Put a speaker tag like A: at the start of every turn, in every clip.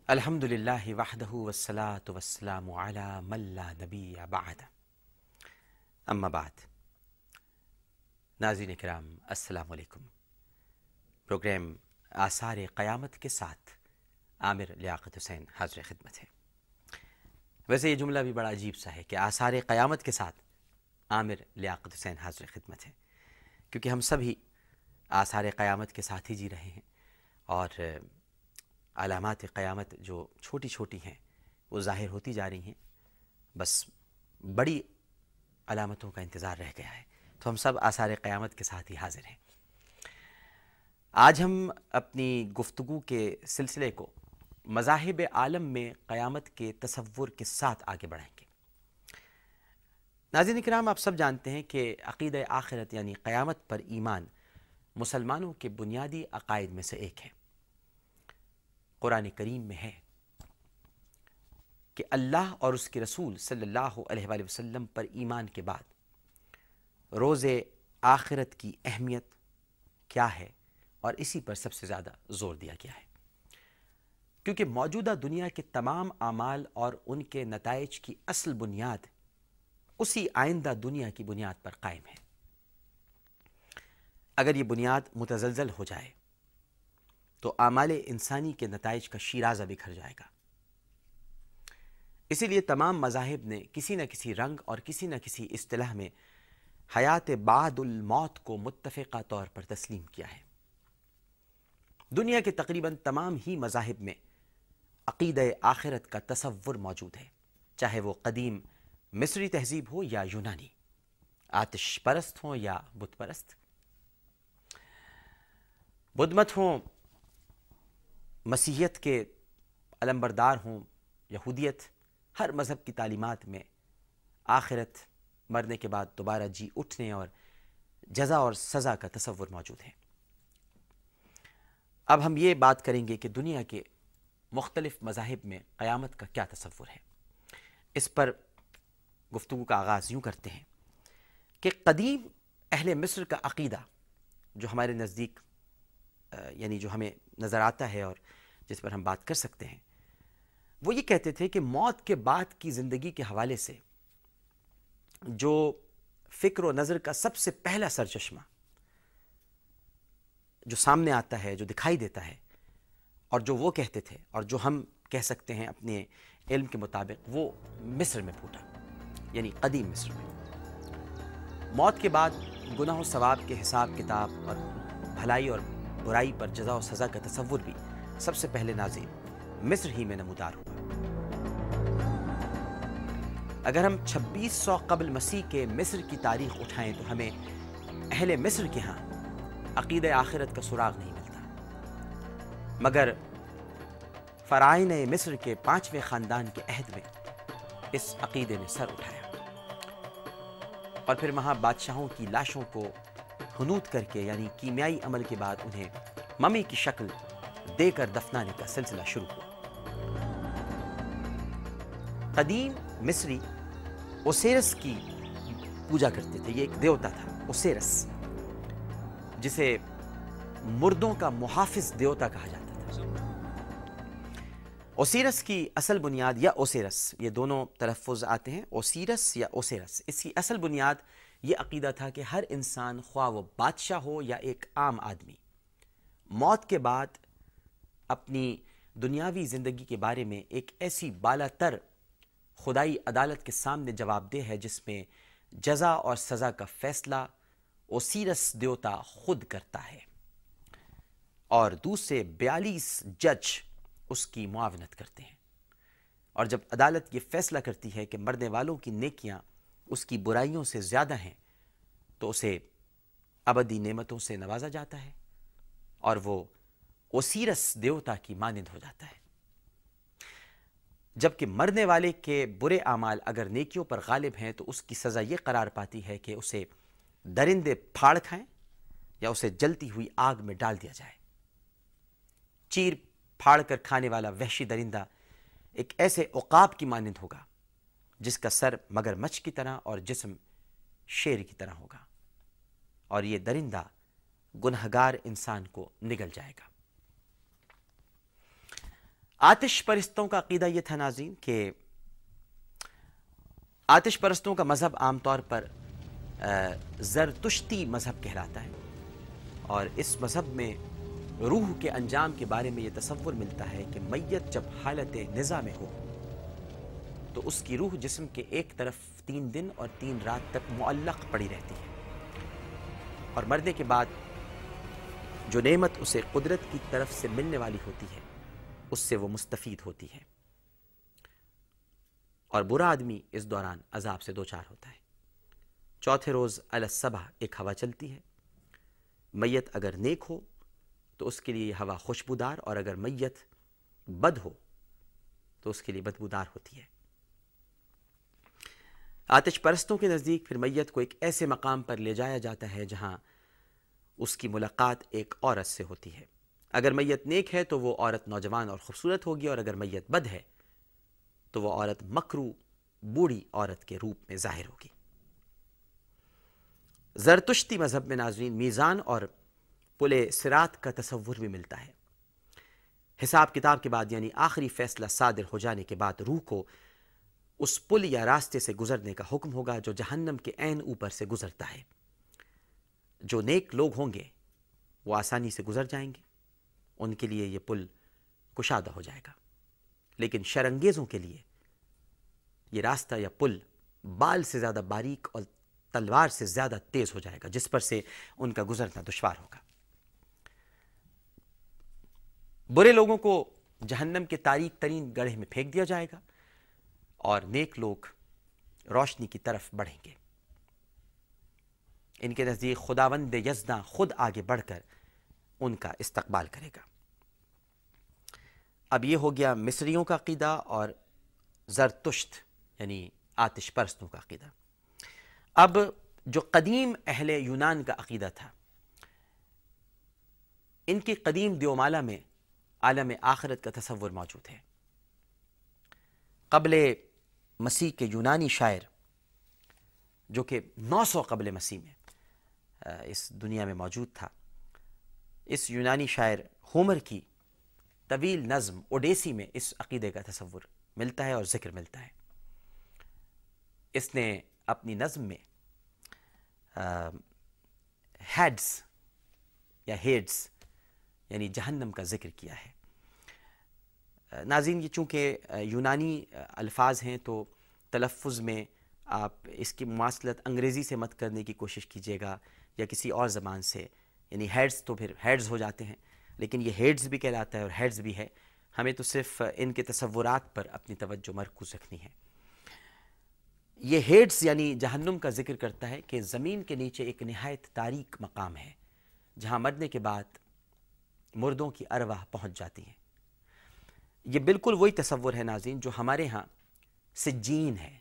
A: الحمدللہ وحدہ والصلاة والسلام علی من لا نبی بعد اما بعد. ناظرین کرام السلام علیکم. پروگرام آثار قیامت کے ساتھ عامر لیاقت حسین حاضر خدمت ہے. ویسے یہ جملہ بھی بڑا عجیب سا ہے کہ آثار قیامت کے ساتھ عامر لیاقت حسین حاضر خدمت ہے، کیونکہ ہم سبھی آثار قیامت کے ساتھ ہی جی رہے ہیں، اور علامات قیامت جو چھوٹی چھوٹی ہیں وہ ظاہر ہوتی جا رہی ہیں. بس بڑی علامتوں کا انتظار رہ گیا ہے، تو ہم سب آثار قیامت کے ساتھ ہی حاضر ہیں. آج ہم اپنی گفتگو کے سلسلے کو مذاہب عالم میں قیامت کے تصور کے ساتھ آگے بڑھائیں گے. ناظرین کرام، آپ سب جانتے ہیں کہ عقیدہ آخرت یعنی قیامت پر ایمان مسلمانوں کے بنیادی عقائد میں سے ایک ہے. قرآن کریم میں ہے کہ اللہ اور اس کے رسول صلی اللہ علیہ وآلہ وسلم پر ایمان کے بعد روز آخرت کی اہمیت کیا ہے، اور اسی پر سب سے زیادہ زور دیا گیا ہے، کیونکہ موجودہ دنیا کے تمام اعمال اور ان کے نتائج کی اصل بنیاد اسی آئندہ دنیا کی بنیاد پر قائم ہے. اگر یہ بنیاد متزلزل ہو جائے تو اعمال انسانی کے نتائج کا شیرازہ بکھر جائے گا. اسی لیے تمام مذاہب نے کسی نہ کسی رنگ اور کسی نہ کسی اصطلاح میں حیات بعد الموت کو متفقہ طور پر تسلیم کیا ہے. دنیا کے تقریباً تمام ہی مذاہب میں عقیدہ آخرت کا تصور موجود ہے، چاہے وہ قدیم مصری تہذیب ہو یا یونانی، آتش پرست ہوں یا بت پرست، بدھ مت ہوں، مسیحیت کے علمبردار ہوں، یہودیت. ہر مذہب کی تعلیمات میں آخرت، مرنے کے بعد دوبارہ جی اٹھنے اور جزا اور سزا کا تصور موجود ہے. اب ہم یہ بات کریں گے کہ دنیا کے مختلف مذاہب میں قیامت کا کیا تصور ہے. اس پر گفتگو کا آغاز یوں کرتے ہیں کہ قدیم اہل مصر کا عقیدہ جو ہمارے نزدیک یعنی جو ہمیں نظر آتا ہے اور جس پر ہم بات کر سکتے ہیں، وہ یہ کہتے تھے کہ موت کے بعد کی زندگی کے حوالے سے جو فکر و نظر کا سب سے پہلا سرچشمہ جو سامنے آتا ہے، جو دکھائی دیتا ہے، اور جو وہ کہتے تھے اور جو ہم کہہ سکتے ہیں اپنے علم کے مطابق، وہ مصر میں پھوٹا، یعنی قدیم مصر میں. موت کے بعد گناہ و ثواب کے حساب کتاب اور بھلائی اور برائی پر جزا و سزا کا تصور بھی سب سے پہلے نازل مصر ہی میں نمودار ہوا. اگر ہم 2600 قبل مسیح کے مصر کی تاریخ اٹھائیں تو ہمیں اہل مصر کے ہاں عقیدہ آخرت کا سراغ نہیں ملتا، مگر فراعنہ مصر کے 5ویں خاندان کے عہد میں اس عقیدے نے سر اٹھایا، اور پھر وہاں بادشاہوں کی لاشوں کو حنوط کر کے یعنی کیمیائی عمل کے بعد انہیں ممی کی شکل دے کر دفنانے کا سلسلہ شروع ہوا. قدیم مصری اوسیرس کی پوجا کرتے تھے. یہ ایک دیوتا تھا اوسیرس، جسے مردوں کا محافظ دیوتا کہا جاتا تھا. اوسیرس کی اصل بنیاد، یا اوسیرس، یہ دونوں تلفظ آتے ہیں، اوسیرس یا اوسیرس. اس کی اصل بنیاد یہ عقیدہ تھا کہ ہر انسان، خواہ وہ بادشاہ ہو یا ایک عام آدمی، موت کے بعد اپنی دنیاوی زندگی کے بارے میں ایک ایسی بالا تر خدائی عدالت کے سامنے جواب دہ ہے جس میں جزا اور سزا کا فیصلہ اوسیرس دیوتا خود کرتا ہے، اور دوسرے 42 جج اس کی معاونت کرتے ہیں. اور جب عدالت یہ فیصلہ کرتی ہے کہ مرنے والوں کی نیکیاں اس کی برائیوں سے زیادہ ہیں، تو اسے ابدی نعمتوں سے نوازا جاتا ہے اور وہ اوسیرس دیوتا کی مانند ہو جاتا ہے. جبکہ مرنے والے کے برے اعمال اگر نیکیوں پر غالب ہیں تو اس کی سزا یہ قرار پاتی ہے کہ اسے درندے پھاڑ کھائیں یا اسے جلتی ہوئی آگ میں ڈال دیا جائے. چیر پھاڑ کر کھانے والا وحشی درندہ ایک ایسے عقاب کی مانند ہوگا جس کا سر مگر مچھ کی طرح اور جسم شیر کی طرح ہوگا، اور یہ درندہ گنہگار انسان کو نگل جائے گا. آتش پرستوں کا عقیدہ یہ تھا ناظرین کہ آتش پرستوں کا مذہب عام طور پر زرتشتی مذہب کہلاتا ہے، اور اس مذہب میں روح کے انجام کے بارے میں یہ تصور ملتا ہے کہ میت جب حالت نزا میں ہو تو اس کی روح جسم کے ایک طرف 3 دن اور 3 رات تک معلق پڑی رہتی ہے، اور مرنے کے بعد جو نعمت اسے قدرت کی طرف سے ملنے والی ہوتی ہے اس سے وہ مستفید ہوتی ہے، اور برا آدمی اس دوران عذاب سے دوچار ہوتا ہے۔ چوتھے روز علی الصبح ایک ہوا چلتی ہے، میت اگر نیک ہو تو اس کے لیے یہ ہوا خوشبودار، اور اگر میت بد ہو تو اس کے لیے بدبودار ہوتی ہے۔ آتش پرستوں کے نزدیک پھر میت کو ایک ایسے مقام پر لے جایا جاتا ہے جہاں اس کی ملاقات ایک عورت سے ہوتی ہے۔ اگر میت نیک ہے تو وہ عورت نوجوان اور خوبصورت ہوگی، اور اگر میت بد ہے تو وہ عورت مکرو بوڑھی عورت کے روپ میں ظاہر ہوگی۔ زرتشتی مذہب میں ناظرین میزان اور پل صراط کا تصور بھی ملتا ہے۔ حساب کتاب کے بعد یعنی آخری فیصلہ صادر ہو جانے کے بعد روح کو اس پل یا راستے سے گزرنے کا حکم ہوگا جو جہنم کے عین اوپر سے گزرتا ہے۔ جو نیک لوگ ہوں گے وہ آسانی سے گزر جائیں گے، ان کے لیے یہ پل کشادہ ہو جائے گا، لیکن شرانگیزوں کے لیے یہ راستہ یا پل بال سے زیادہ باریک اور تلوار سے زیادہ تیز ہو جائے گا، جس پر سے ان کا گزرنا دشوار ہوگا۔ برے لوگوں کو جہنم کے تاریک ترین گڑھے میں پھینک دیا جائے گا، اور نیک لوگ روشنی کی طرف بڑھیں گے۔ ان کے نزدیک خداوند یزداں خود آگے بڑھ کر ان کا استقبال کرے گا۔ اب یہ ہو گیا مصریوں کا عقیدہ اور زرتشت یعنی آتش پرستوں کا عقیدہ۔ اب جو قدیم اہل یونان کا عقیدہ تھا، ان کی قدیم دیومالا میں عالم آخرت کا تصور موجود ہے۔ قبل مسیح کے یونانی شاعر جو کہ 900 قبل مسیح میں اس دنیا میں موجود تھا، اس یونانی شاعر ہومر کی طویل نظم اوڈیسی میں اس عقیدے کا تصور ملتا ہے اور ذکر ملتا ہے۔ اس نے اپنی نظم میں ہیڈز یا ہیڈز یعنی جہنم کا ذکر کیا ہے۔ ناظرین یہ چونکہ یونانی الفاظ ہیں تو تلفظ میں آپ اس کی مماثلت انگریزی سے مت کرنے کی کوشش کیجیے گا یا کسی اور زبان سے، یعنی ہیڈز تو پھر ہیڈز ہو جاتے ہیں، لیکن یہ ہیڈز بھی کہلاتا ہے اور ہیڈز بھی ہے۔ ہمیں تو صرف ان کے تصورات پر اپنی توجہ مرکوز رکھنی ہے۔ یہ ہیڈز یعنی جہنم کا ذکر کرتا ہے کہ زمین کے نیچے ایک نہایت تاریک مقام ہے جہاں مرنے کے بعد مردوں کی ارواح پہنچ جاتی ہیں۔ یہ بالکل وہی تصور ہے ناظرین جو ہمارے ہاں سجین ہے،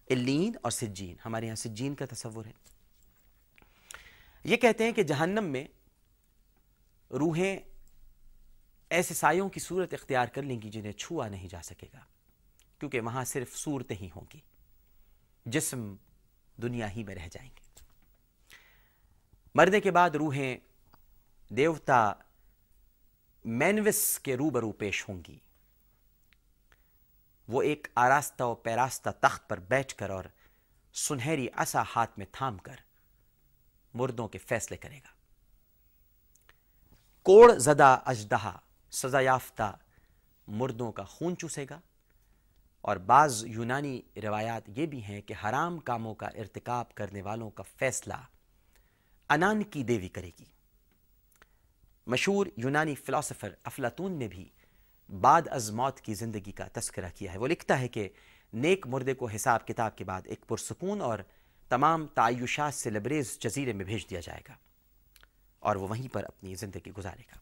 A: الین اور سجین، ہمارے ہاں سجین کا تصور ہے۔ یہ کہتے ہیں کہ جہنم میں روحیں ایسے سایوں کی صورت اختیار کر لیں گی جنہیں چھوا نہیں جا سکے گا، کیونکہ وہاں صرف صورتیں ہی ہوں گی، جسم دنیا ہی میں رہ جائیں گے۔ مرنے کے بعد روحیں دیوتا مینوس کے روبرو پیش ہوں گی۔ وہ ایک آراستہ و پیراستہ تخت پر بیٹھ کر اور سنہری عصا ہاتھ میں تھام کر مردوں کے فیصلے کرے گا۔ کوڑ زدہ اژدہا سزا یافتہ مردوں کا خون چوسے گا، اور بعض یونانی روایات یہ بھی ہیں کہ حرام کاموں کا ارتکاب کرنے والوں کا فیصلہ انان کی دیوی کرے گی۔ مشہور یونانی فلاسفر افلاطون نے بھی بعد از موت کی زندگی کا تذکرہ کیا ہے۔ وہ لکھتا ہے کہ نیک مردے کو حساب کتاب کے بعد ایک پرسکون اور تمام تعیشات سے لبریز جزیرے میں بھیج دیا جائے گا، اور وہ وہیں پر اپنی زندگی گزارے گا۔